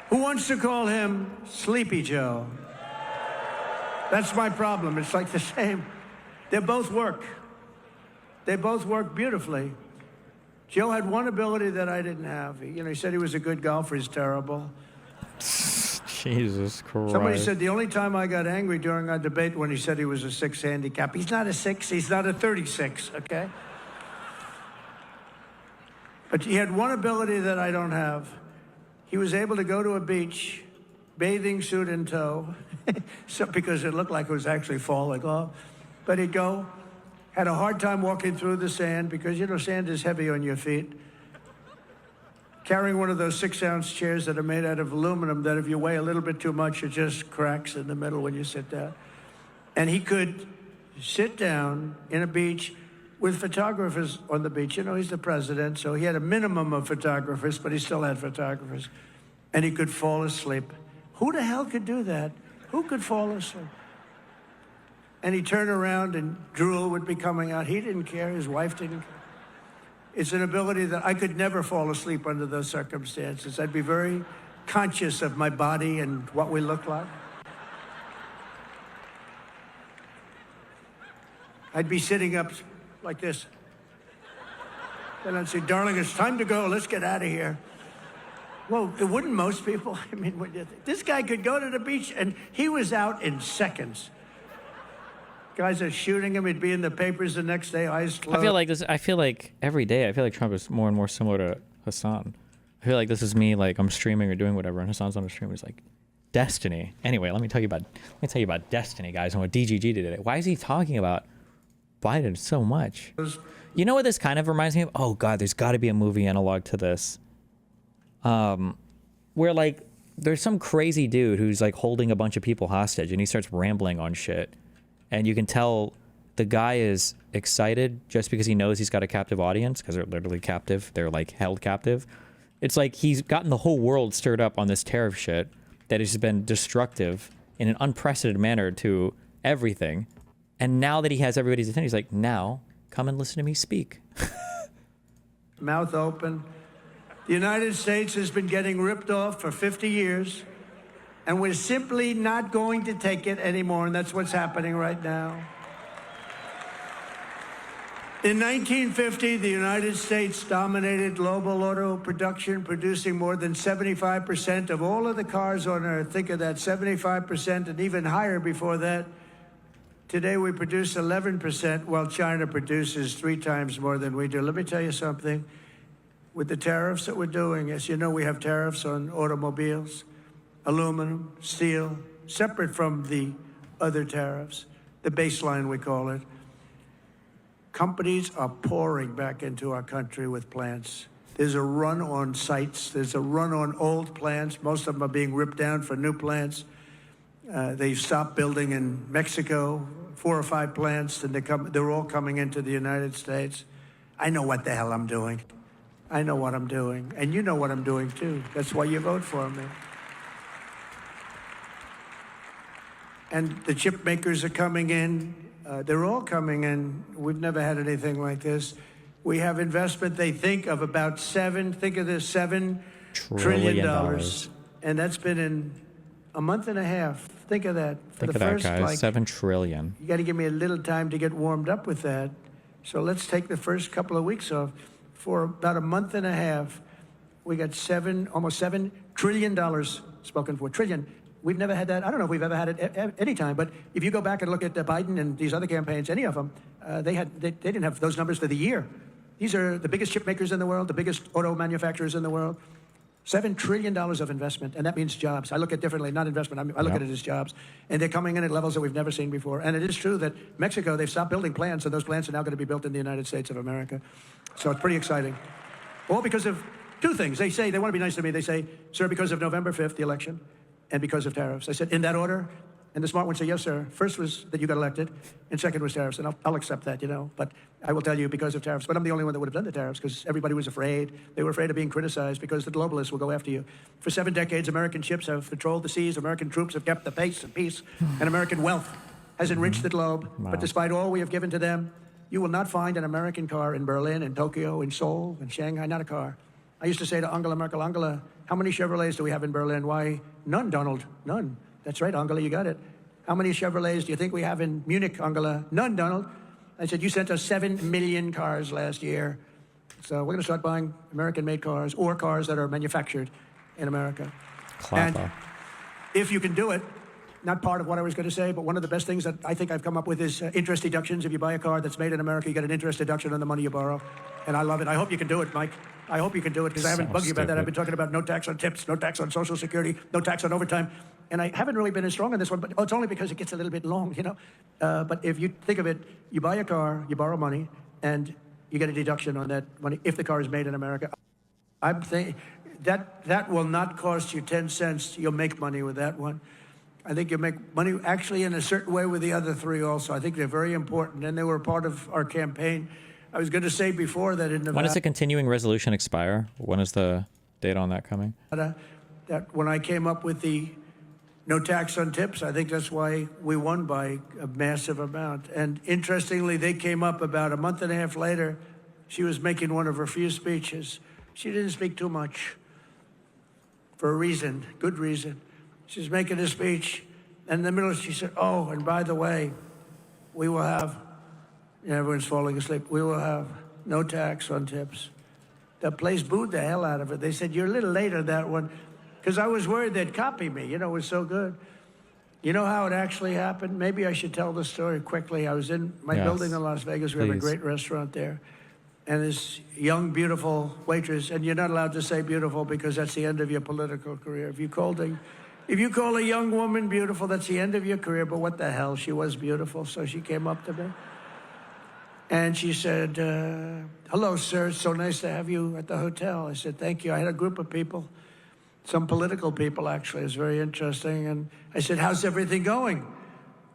G: Who wants to call him Sleepy Joe? That's my problem. It's like the same. They both work. They both work beautifully. Joe had one ability that I didn't have. He said he was a good golfer. He's terrible.
A: Jesus Christ.
G: Somebody said the only time I got angry during our debate when he said he was a 6 handicap. He's not a 6. He's not a 36, okay? But he had one ability that I don't have. He was able to go to a beach, bathing suit in tow, because it looked like it was actually falling off. But he'd go, had a hard time walking through the sand because, sand is heavy on your feet. Carrying one of those 6-ounce chairs that are made out of aluminum that if you weigh a little bit too much, it just cracks in the middle when you sit down. And he could sit down in a beach with photographers on the beach. He's the president, so he had a minimum of photographers, but he still had photographers. And he could fall asleep. Who the hell could do that? Who could fall asleep? And he'd turn around and drool would be coming out. He didn't care. His wife didn't care. It's an ability that I could never fall asleep under those circumstances. I'd be very conscious of my body and what we look like. I'd be sitting up like this. And I'd say, darling, it's time to go. Let's get out of here. Well, it wouldn't most people. I mean, this guy could go to the beach, and he was out in seconds. Guys are shooting him. He'd be in the papers the next day, eyes closed.
A: I feel like every day, I feel like Trump is more and more similar to Hassan. I feel like this is me, like I'm streaming or doing whatever, and Hassan's on the stream. He's like, Destiny. Anyway, let me tell you about Destiny, guys, and what DGG did today. Why is he talking about Biden so much? You know what this kind of reminds me of? Oh God, there's got to be a movie analog to this, where like there's some crazy dude who's like holding a bunch of people hostage, and he starts rambling on shit, and you can tell the guy is excited just because he knows he's got a captive audience, because they're literally captive. They're like held captive. It's like he's gotten the whole world stirred up on this tariff shit that has been destructive in an unprecedented manner to everything. And now that he has everybody's attention, he's like, now come and listen to me speak.
G: Mouth open. The United States has been getting ripped off for 50 years, and we're simply not going to take it anymore, and that's what's happening right now. In 1950, the United States dominated global auto production, producing more than 75% of all of the cars on Earth. Think of that, 75%, and even higher before that. Today, we produce 11%, while China produces 3 times more than we do. Let me tell you something. With the tariffs that we're doing, as you know, we have tariffs on automobiles, aluminum, steel, separate from the other tariffs, the baseline, we call it. Companies are pouring back into our country with plants. There's a run on sites. There's a run on old plants. Most of them are being ripped down for new plants. They've stopped building in Mexico, 4 or 5 plants, and they're all coming into the United States. I know what the hell I'm doing. I know what I'm doing. And you know what I'm doing, too. That's why you vote for me. And the chip makers are coming in. They're all coming in. We've never had anything like this. We have investment, they think, of about $7 trillion. And that's been in a month and a half. Think of that.
A: Think of that, guys. $7 trillion.
G: You got to give me a little time to get warmed up with that. So let's take the first couple of weeks off. For about a month and a half, we got almost $7 trillion spoken for. Trillion. We've never had that. I don't know if we've ever had it at any time, but if you go back and look at Biden and these other campaigns, any of them, they didn't have those numbers for the year. These are the biggest chip makers in the world, the biggest auto manufacturers in the world. $7 trillion of investment, and that means jobs. I look at it differently, not investment. I look at it as jobs. And they're coming in at levels that we've never seen before. And it is true that Mexico, they've stopped building plants, and those plants are now going to be built in the United States of America. So it's pretty exciting. All because of 2 things. They say, they want to be nice to me. They say, sir, because of November 5th, the election, and because of tariffs. I said, in that order? And the smart one said, yes, sir. First was that you got elected, and second was tariffs. And I'll accept that, you know. But I will tell you, because of tariffs. But I'm the only one that would have done the tariffs, because everybody was afraid. They were afraid of being criticized, because the globalists will go after you. For 7 decades, American ships have patrolled the seas. American troops have kept the pace and peace. And American wealth has enriched the globe.
A: Wow.
G: But despite all we have given to them, you will not find an American car in Berlin, in Tokyo, in Seoul, in Shanghai. Not a car. I used to say to Angela Merkel, Angela, how many Chevrolets do we have in Berlin? Why, none, Donald, none. That's right, Angela, you got it. How many Chevrolets do you think we have in Munich, Angela? None, Donald. I said, you sent us 7 million cars last year. So we're going to start buying American-made cars, or cars that are manufactured in America.
A: Clapper.
G: And if you can do it, not part of what I was going to say, but one of the best things that I think I've come up with is interest deductions. If you buy a car that's made in America, you get an interest deduction on the money you borrow. And I love it. I hope you can do it, Mike. I hope you can do it, because I haven't bugged you about that. I've been talking about no tax on tips, no tax on Social Security, no tax on overtime. And I haven't really been as strong on this one, but it's only because it gets a little bit long, you know. But if you think of it, you buy a car, you borrow money, and you get a deduction on that money if the car is made in America. I'm thinking that will not cost you 10 cents. You'll make money with that one. I think you'll make money actually in a certain way with the other 3 also. I think they're very important, and they were part of our campaign. I was going to say before that in Nevada,
A: when does the continuing resolution expire? When is the date on that coming?
G: That when I came up with the no tax on tips, I think that's why we won by a massive amount. And interestingly, they came up about a month and a half later. She was making one of her few speeches. She didn't speak too much. for a reason, good reason. She's making a speech, and in the middle she said, oh, and by the way, we will have, everyone's falling asleep, we will have no tax on tips. The place booed the hell out of it. They said, you're a little late on that one, because I was worried they'd copy me. It was so good. You know how it actually happened? Maybe I should tell the story quickly. I was in my building in Las Vegas. We have a great restaurant there. And this young, beautiful waitress, and you're not allowed to say beautiful because that's the end of your political career. If you call a young woman beautiful, that's the end of your career. But what the hell? She was beautiful. So she came up to me. And she said, hello, sir. It's so nice to have you at the hotel. I said, thank you. I had a group of people. Some political people, actually. It was very interesting. And I said, how's everything going?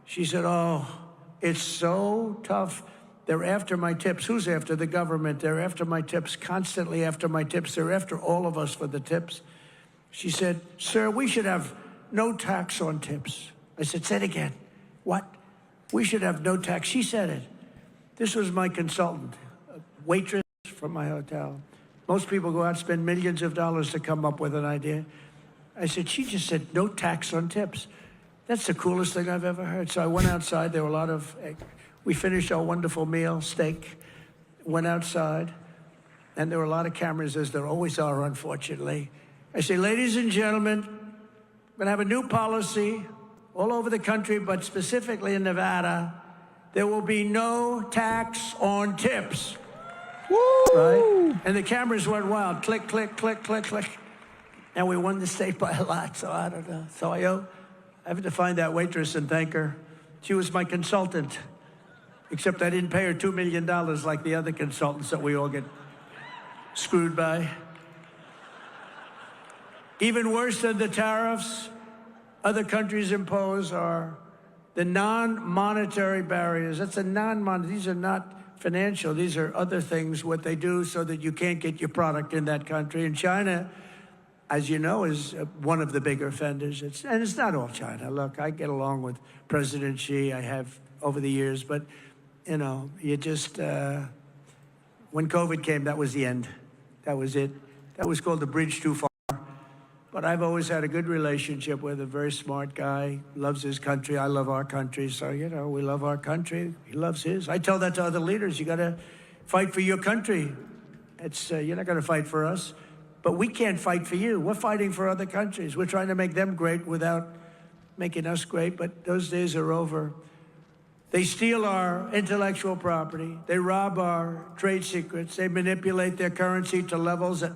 G: She said, oh, it's so tough. They're after my tips. Who's after? The government. They're after my tips, constantly after my tips. They're after all of us for the tips. She said, sir, we should have no tax on tips. I said, say it again. What? We should have no tax. She said it. This was my consultant, a waitress from my hotel. Most people go out and spend millions of dollars to come up with an idea. I said, she just said, no tax on tips. That's the coolest thing I've ever heard. So I went outside. There were a lot of, we finished our wonderful meal, steak, went outside, and there were a lot of cameras, as there always are, unfortunately. I say, ladies and gentlemen, we're gonna have a new policy all over the country, but specifically in Nevada. There will be no tax on tips. Woo! Right? And the cameras went wild. Click, click, click, click, click. And we won the state by a lot, so I don't know. So I have to find that waitress and thank her. She was my consultant, except I didn't pay her $2 million like the other consultants that we all get screwed by. Even worse than the tariffs other countries impose are the non-monetary barriers. That's a non-monetary. These are not financial. These are other things, what they do so that you can't get your product in that country. And China, as you know, is one of the bigger offenders. And it's not all China. Look, I get along with President Xi. I have over the years. But, you just, when COVID came, that was the end. That was it. That was called the bridge too far. But I've always had a good relationship with a very smart guy, loves his country. I love our country. So, we love our country. He loves his. I tell that to other leaders. You got to fight for your country. You're not going to fight for us. But we can't fight for you. We're fighting for other countries. We're trying to make them great without making us great. But those days are over. They steal our intellectual property. They rob our trade secrets. They manipulate their currency to levels that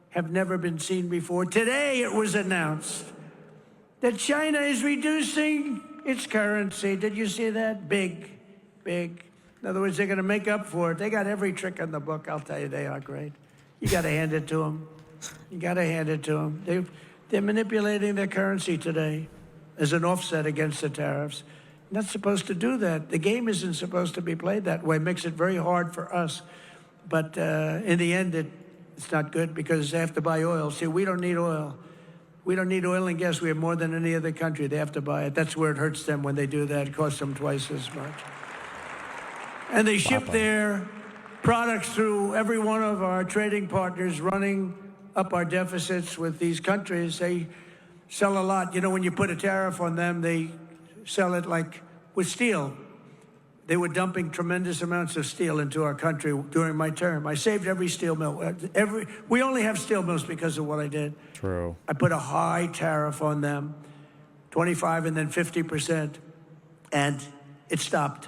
G: have never been seen before. Today, it was announced that China is reducing its currency. Did you see that? Big, big. In other words, they're going to make up for it. They got every trick in the book. I'll tell you, they are great. You got to hand it to them. You got to hand it to them. They're manipulating their currency today as an offset against the tariffs. Not supposed to do that. The game isn't supposed to be played that way. It makes it very hard for us. But in the end, it's not good because they have to buy oil. See, we don't need oil. We don't need oil and gas. We have more than any other country. They have to buy it. That's where it hurts them when they do that. It costs them twice as much. And they ship their products through every one of our trading partners, running up our deficits with these countries. They sell a lot. When you put a tariff on them, they sell it like with steel. They were dumping tremendous amounts of steel into our country during my term. I saved every steel mill. We only have steel mills because of what I did.
A: True.
G: I put a high tariff on them, 25 and then 50%, and it stopped.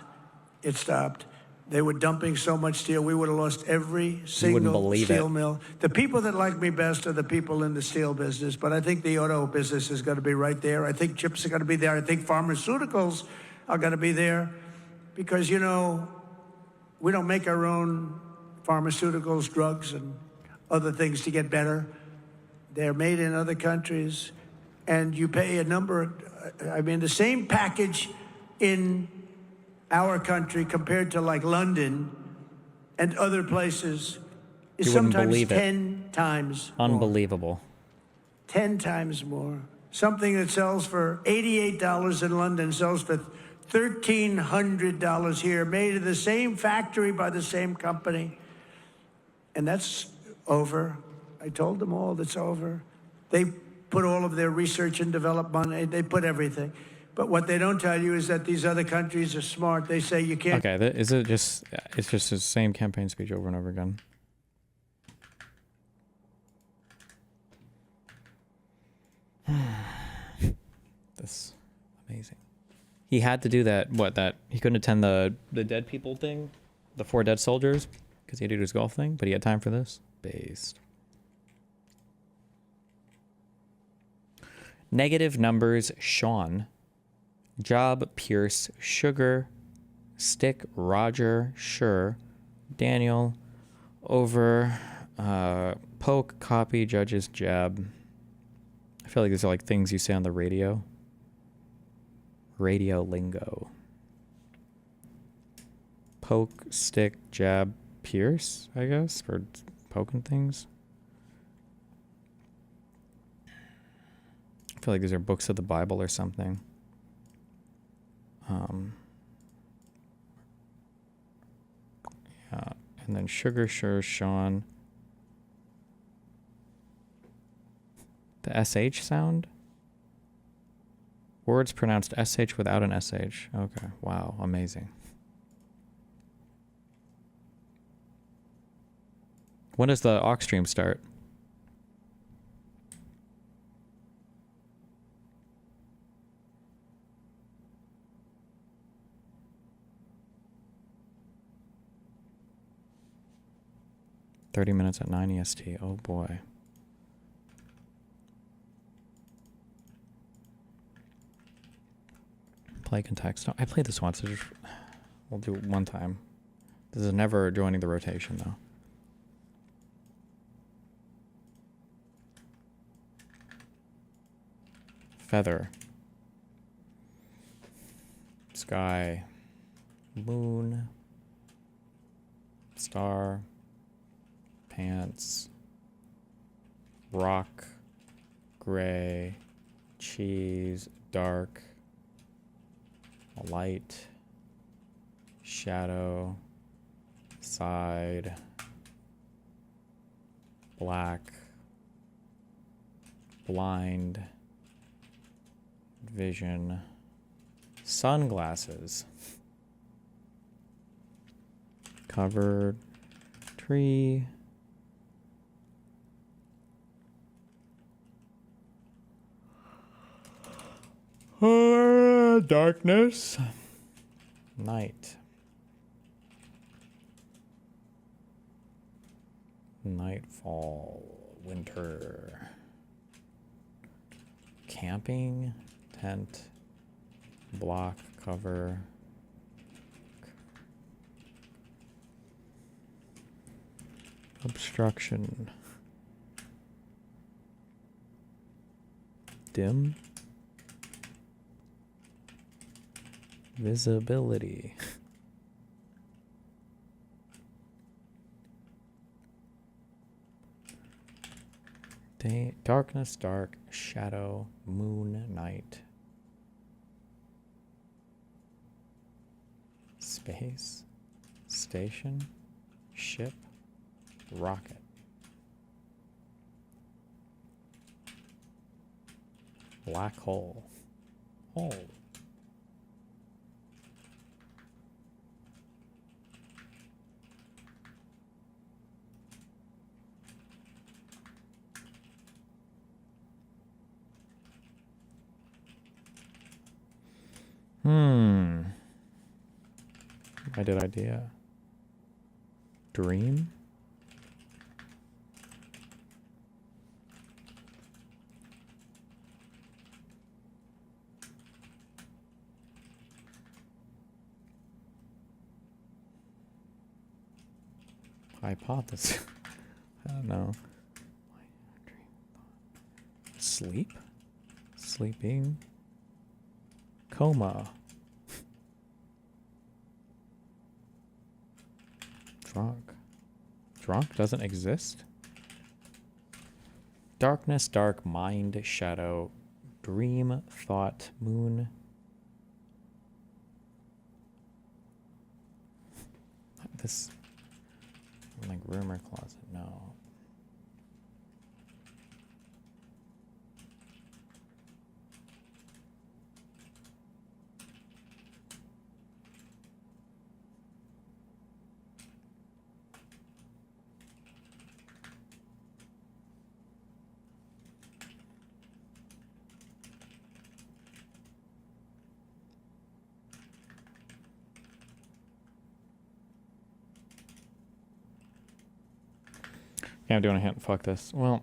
G: It stopped. They were dumping so much steel, we would have lost every single steel mill. The people that like me best are the people in the steel business, but I think the auto business is going to be right there. I think chips are going to be there. I think pharmaceuticals are going to be there. Because, we don't make our own pharmaceuticals, drugs, and other things to get better. They're made in other countries. And you pay a number, the same package in our country compared to like London and other places is sometimes 10 times more.
A: Unbelievable.
G: 10 times more. Something that sells for $88 in London sells for $1,300 here, made in the same factory by the same company. And that's over. I told them all that's over. They put all of their research and development. They put everything. But what they don't tell you is that these other countries are smart. They say you can't.
A: Okay, is it just? It's just the same campaign speech over and over again. This amazing. He had to do that. What that he couldn't attend the dead people thing, the 4 dead soldiers, because he had to do his golf thing. But he had time for this. Based. Negative numbers. Sean. Job, Pierce, Sugar, Stick, Roger, Sure, Daniel, Over, Poke, Copy, Judges, Jab. I feel like these are like things you say on the radio. Radio lingo. Poke, Stick, Jab, Pierce, I guess, for poking things. I feel like these are books of the Bible or something. Yeah, and then Sugar, Sure, Sean. The SH sound? Words pronounced SH without an SH. Okay, wow, amazing. When does the aux stream start? $30 at 9 EST. Oh boy. Play context. No, I played this once. We'll do it one time. This is never joining the rotation though. Feather. Sky. Moon. Star. Pants, rock, gray, cheese, dark, light, shadow, side, black, blind, vision, sunglasses, covered, tree, darkness, night, nightfall, winter, camping, tent, block, cover, obstruction, dim, visibility, day, darkness, dark, shadow, moon, night, space, station, ship, rocket, black hole, hole, I did idea. Dream? Hypothesis. I don't know. Sleep? Sleeping? Coma. Drunk. Drunk doesn't exist? Darkness, dark, mind, shadow, dream, thought, moon. This, like, rumor closet, no. Okay, I'm doing a hint. Fuck this. Well.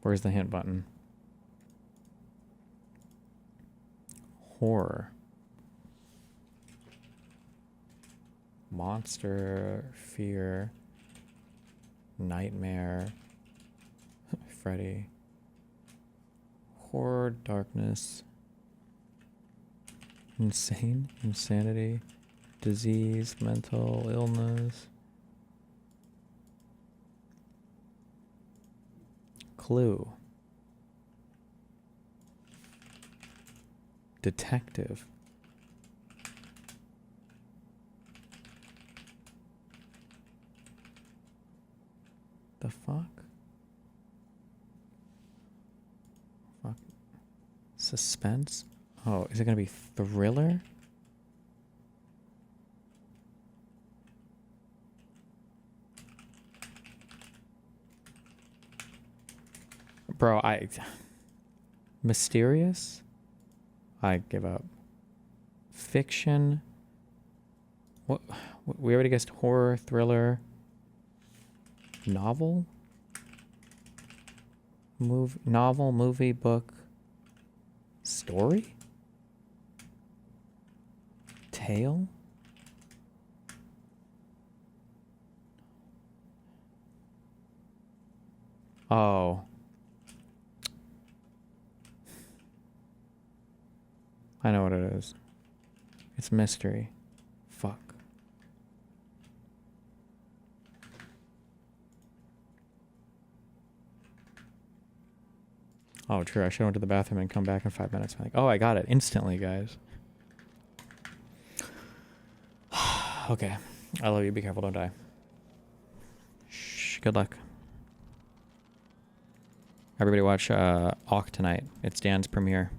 A: Where's the hint button? Horror. Monster, fear, nightmare, Freddy, horror, darkness, insane, insanity, disease, mental illness, clue, detective. The fuck? Fuck. Suspense? Oh, is it gonna be thriller? Bro, mysterious? I give up. Fiction? What? We already guessed horror, thriller. Novel? Novel, movie, book, story? Tale? Oh. I know what it is. It's mystery. Fuck. Oh, true. I should have went to the bathroom and come back in 5 minutes. I'm like, oh, I got it instantly, guys. Okay. I love you. Be careful. Don't die. Shh. Good luck. Everybody watch Awk tonight. It's Dan's premiere.